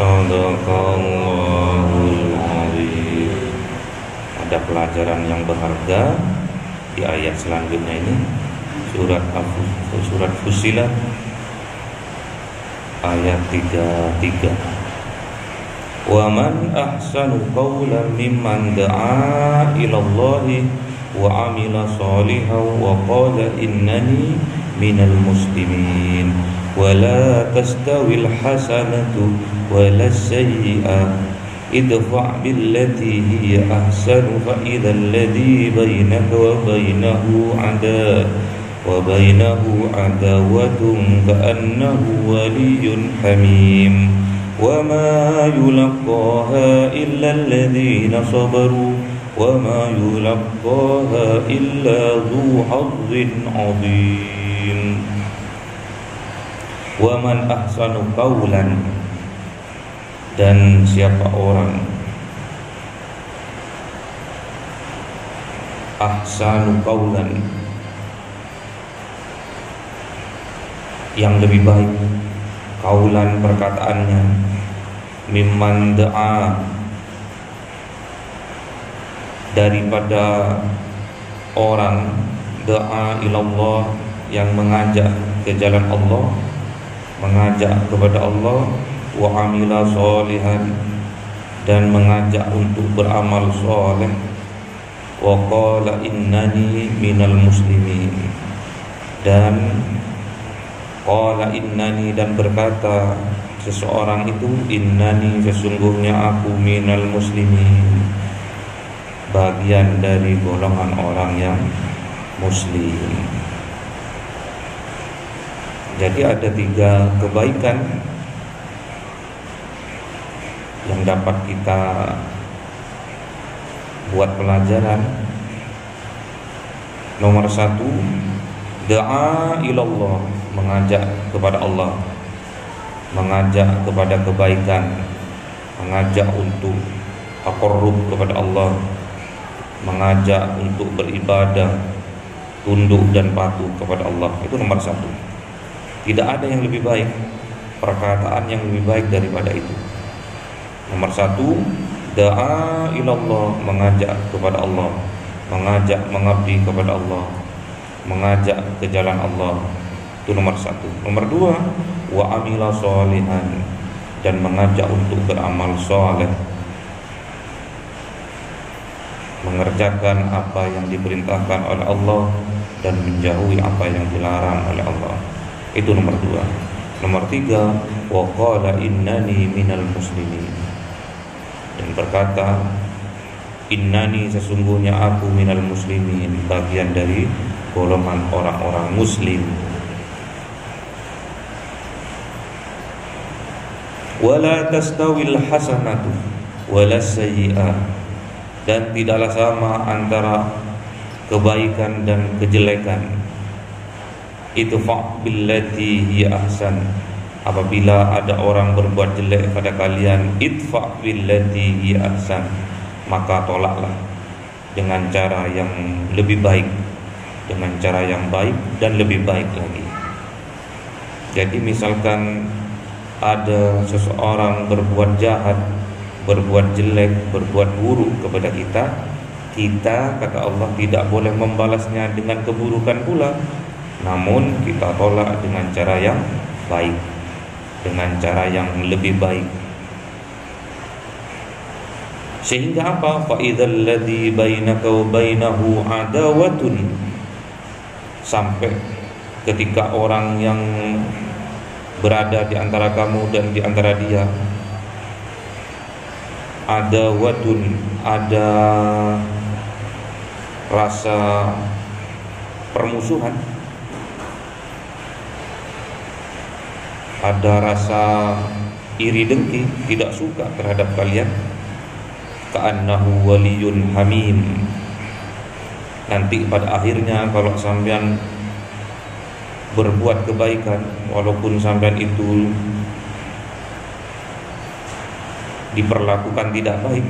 Shadaqallahul Azim. Ada pelajaran yang berharga di ayat selanjutnya ini, surat Fussilat ayat 33. Wa man ahsanu qawlan mimman da'a ilallahi wa amila shalihan wa qala innani minal muslimin. ولا تستوي الحسنة ولا السيئة ادفع بالتي هي أحسن فإذا الذي بينك وبينه عداوة كأنه ولي حميم وما يلقاها إلا الذين صبروا وما يلقاها إلا ذو حظ عظيم. Wa man ahsanu qawlan, dan siapa orang ahsanu qawlan yang lebih baik qawlan perkataannya, mimman da'a daripada orang da'a ilallah yang mengajak ke jalan Allah, mengajak kepada Allah, wa amila sholihan, dan mengajak untuk beramal soleh, wa qala innani minal muslimin, dan qala innani, dan berkata seseorang itu, innani, sesungguhnya aku minal muslimin, bagian dari golongan orang yang muslim. Jadi ada 3 kebaikan yang dapat kita buat pelajaran. Nomor 1, da'a ilallah, mengajak kepada Allah, mengajak kepada kebaikan, mengajak untuk taqarrub kepada Allah, mengajak untuk beribadah, tunduk dan patuh kepada Allah. Itu nomor 1. Tidak ada yang lebih baik, perkataan yang lebih baik daripada itu. Nomor 1, da'a ilallah, mengajak kepada Allah, mengajak mengabdi kepada Allah, mengajak ke jalan Allah. Itu nomor 1. Nomor 2, wa amila sholihan, dan mengajak untuk beramal soleh, mengerjakan apa yang diperintahkan oleh Allah dan menjauhi apa yang dilarang oleh Allah. Itu nomor 2. Nomor 3, wa qala innani minal muslimin, dan berkata innani, sesungguhnya aku minal muslimin, bagian dari golongan orang-orang muslim. Wala tastawil hasanatu wala sayyi'ah, dan tidaklah sama antara kebaikan dan kejelekan. Idfa' billati hiya ahsan, apabila ada orang berbuat jelek pada kalian, idfa' billati hiya ahsan, maka tolaklah dengan cara yang lebih baik, dengan cara yang baik dan lebih baik lagi. Jadi misalkan ada seseorang berbuat jahat, berbuat jelek, berbuat buruk kepada kita kata Allah tidak boleh membalasnya dengan keburukan pula, namun kita tolak dengan cara yang baik, dengan cara yang lebih baik. Sehingga apa? Fa idzal ladzi bainaka wa bainahu adawatun, sampai ketika orang yang berada di antara kamu dan di antara dia, adawatun, ada rasa permusuhan, ada rasa iri dengki, tidak suka terhadap kalian, ka'annahu waliyun hamim. Nanti pada akhirnya kalau sampean berbuat kebaikan, walaupun sampean itu diperlakukan tidak baik,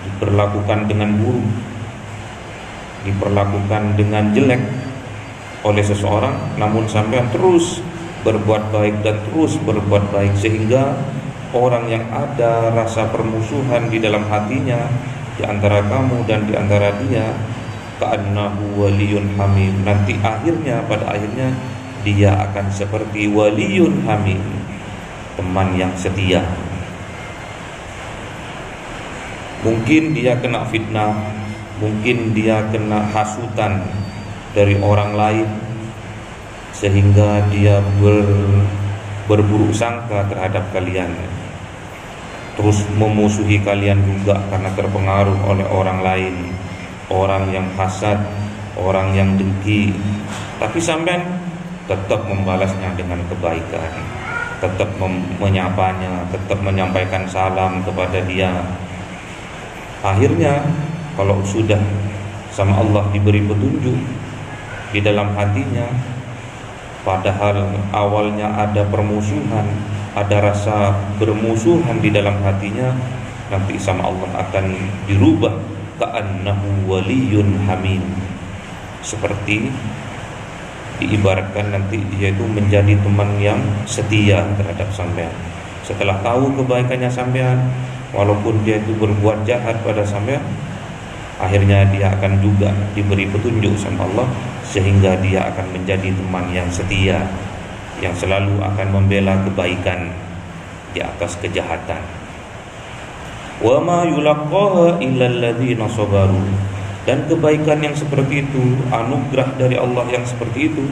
diperlakukan dengan buruk, diperlakukan dengan jelek oleh seseorang, namun sampean terus berbuat baik dan terus berbuat baik, sehingga orang yang ada rasa permusuhan di dalam hatinya di antara kamu dan di antara dia, ka'annahu waliyun hamim, nanti pada akhirnya dia akan seperti waliyun hamim, teman yang setia. Mungkin dia kena fitnah, mungkin dia kena hasutan dari orang lain, sehingga dia berburuk sangka terhadap kalian, terus memusuhi kalian juga karena terpengaruh oleh orang lain, orang yang hasad, orang yang dengki. Tapi sampean tetap membalasnya dengan kebaikan, tetap menyapanya, tetap menyampaikan salam kepada dia. Akhirnya kalau sudah sama Allah diberi petunjuk di dalam hatinya, padahal awalnya ada permusuhan, ada rasa bermusuhan di dalam hatinya, nanti sama Allah akan dirubah ka'annahu waliyun hamim, seperti diibaratkan nanti dia itu menjadi teman yang setia terhadap sampean. Setelah tahu kebaikannya sampean, walaupun dia itu berbuat jahat pada sampean, akhirnya dia akan juga diberi petunjuk sama Allah, sehingga dia akan menjadi teman yang setia, yang selalu akan membela kebaikan di atas kejahatan. Wa ma yulaqqaha illal ladzina sabaru, dan kebaikan yang seperti itu, anugerah dari Allah yang seperti itu,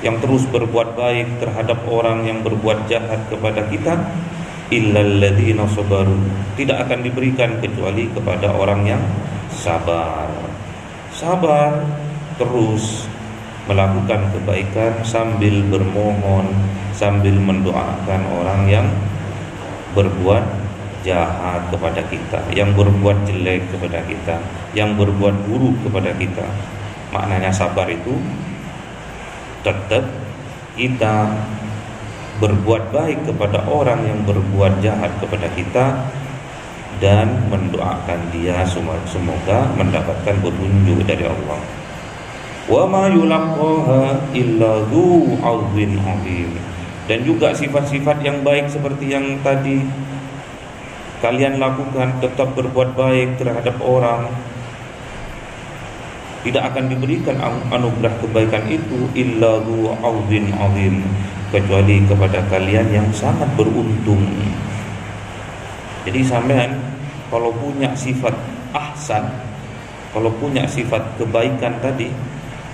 yang terus berbuat baik terhadap orang yang berbuat jahat kepada kita, illal ladzina sabaru, tidak akan diberikan kecuali kepada orang yang sabar. Sabar terus melakukan kebaikan sambil bermohon, sambil mendoakan orang yang berbuat jahat kepada kita, yang berbuat jelek kepada kita, yang berbuat buruk kepada kita. Maknanya sabar itu tetap kita berbuat baik kepada orang yang berbuat jahat kepada kita dan mendoakan dia semoga mendapatkan petunjuk dari Allah. Wa ma yulaqqaha illa dzu 'azmin 'azim, dan juga sifat-sifat yang baik seperti yang tadi kalian lakukan, tetap berbuat baik terhadap orang, tidak akan diberikan anugerah kebaikan itu illa dzu 'azmin 'azim, kecuali kepada kalian yang sangat beruntung. Jadi sampean kalau punya sifat ahsan, kalau punya sifat kebaikan tadi,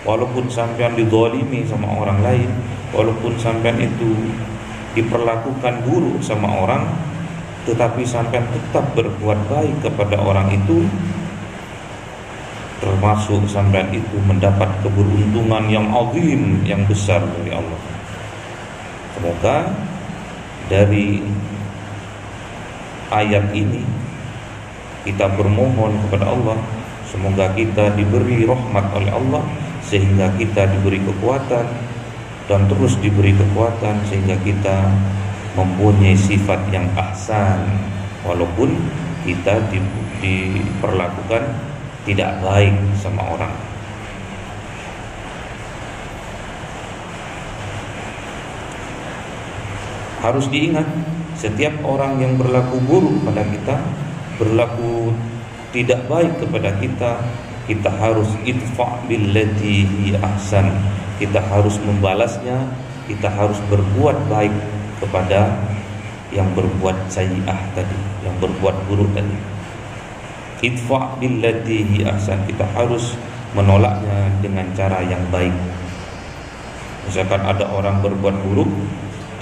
walaupun sampean dizalimi sama orang lain, walaupun sampean itu diperlakukan buruk sama orang, tetapi sampean tetap berbuat baik kepada orang itu, termasuk sampean itu mendapat keberuntungan yang azim, yang besar dari Allah. Semoga dari ayat ini kita bermohon kepada Allah, semoga kita diberi rahmat oleh Allah, sehingga kita diberi kekuatan dan terus diberi kekuatan, sehingga kita mempunyai sifat yang ahsan, walaupun kita diperlakukan tidak baik sama orang. Harus diingat, setiap orang yang berlaku buruk pada kita, berlaku tidak baik kepada kita, kita harus idfa' billati hi ahsan, kita harus membalasnya, kita harus berbuat baik kepada yang berbuat sayyi'ah tadi, yang berbuat buruk tadi. Idfa' billati hi ahsan, kita harus menolaknya dengan cara yang baik. Misalkan ada orang berbuat buruk,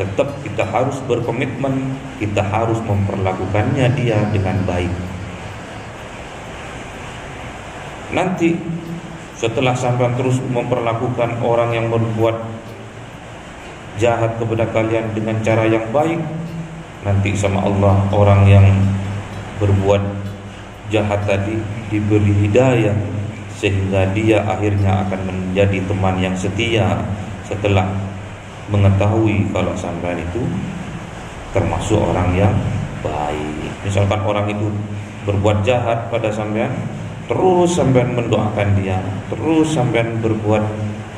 tetap kita harus berkomitmen, kita harus memperlakukannya dia dengan baik. Nanti setelah sampai terus memperlakukan orang yang berbuat jahat kepada kalian dengan cara yang baik, nanti sama Allah orang yang berbuat jahat tadi diberi hidayah, sehingga dia akhirnya akan menjadi teman yang setia setelah mengetahui kalau sampean itu termasuk orang yang baik. Misalkan orang itu berbuat jahat pada sampean, terus sampean mendoakan dia, terus sampean berbuat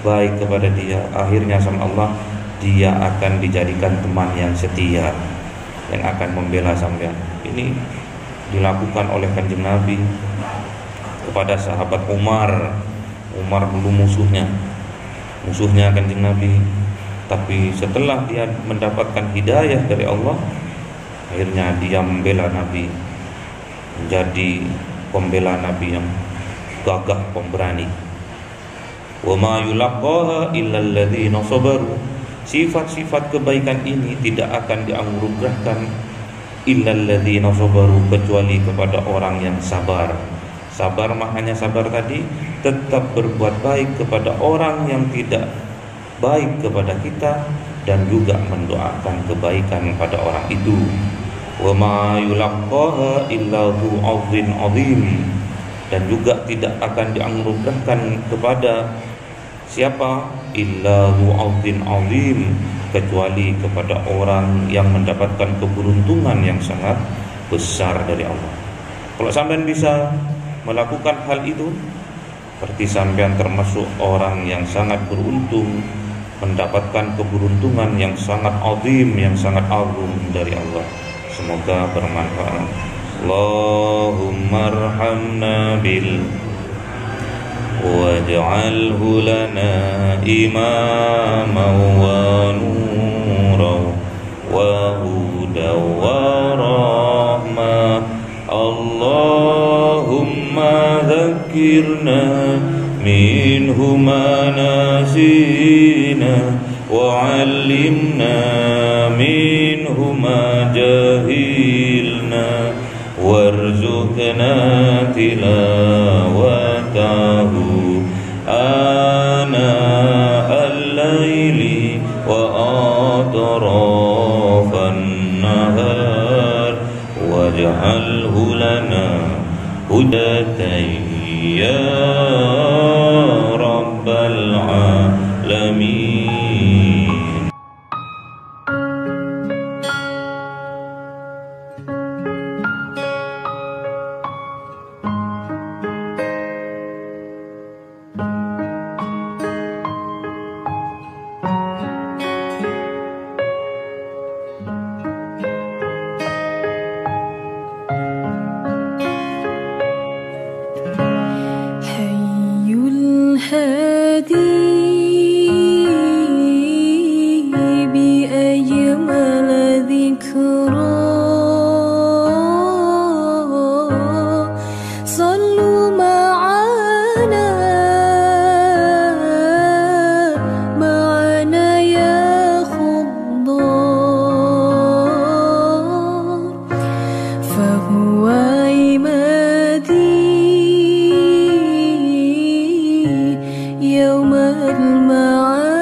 baik kepada dia, akhirnya sama Allah dia akan dijadikan teman yang setia. yang akan membela sampean. Ini dilakukan oleh Kanjeng Nabi kepada sahabat Umar. Umar dulu musuhnya Kanjeng Nabi, tapi setelah dia mendapatkan hidayah dari Allah, akhirnya dia membela Nabi, menjadi pembela Nabi yang gagah pemberani. Wa ma yulaqqaha illal ladzina sabaru. Sifat-sifat kebaikan ini tidak akan dianugerahkan illal ladzina sabaru, kecuali kepada orang yang sabar. Sabar maknanya sabar tadi, tetap berbuat baik kepada orang yang tidak baik kepada kita, dan juga mendoakan kebaikan pada orang itu. Wa ma yulaqqaha illa dzu 'adhin 'adzim. Dan juga tidak akan dianugerahkan kepada siapa? Illa dzu 'adhin 'adzim, kecuali kepada orang yang mendapatkan keberuntungan yang sangat besar dari Allah. Kalau sampean bisa melakukan hal itu, berarti sampean termasuk orang yang sangat beruntung, mendapatkan keberuntungan yang sangat azim, yang sangat agung dari Allah. Semoga bermanfaat. Allahumma arhamna bil waj'alhu lana imaman wa nuran wa hudan wa rahmah. Allahumma dhakkirna minhu ma nasina wa 'allimna minhu ma jahilna warzuqna tilawatahu ana al-laili wa atrafan nahar waj'alhu lana hudatan ya rabbal alamin. يوم المعاد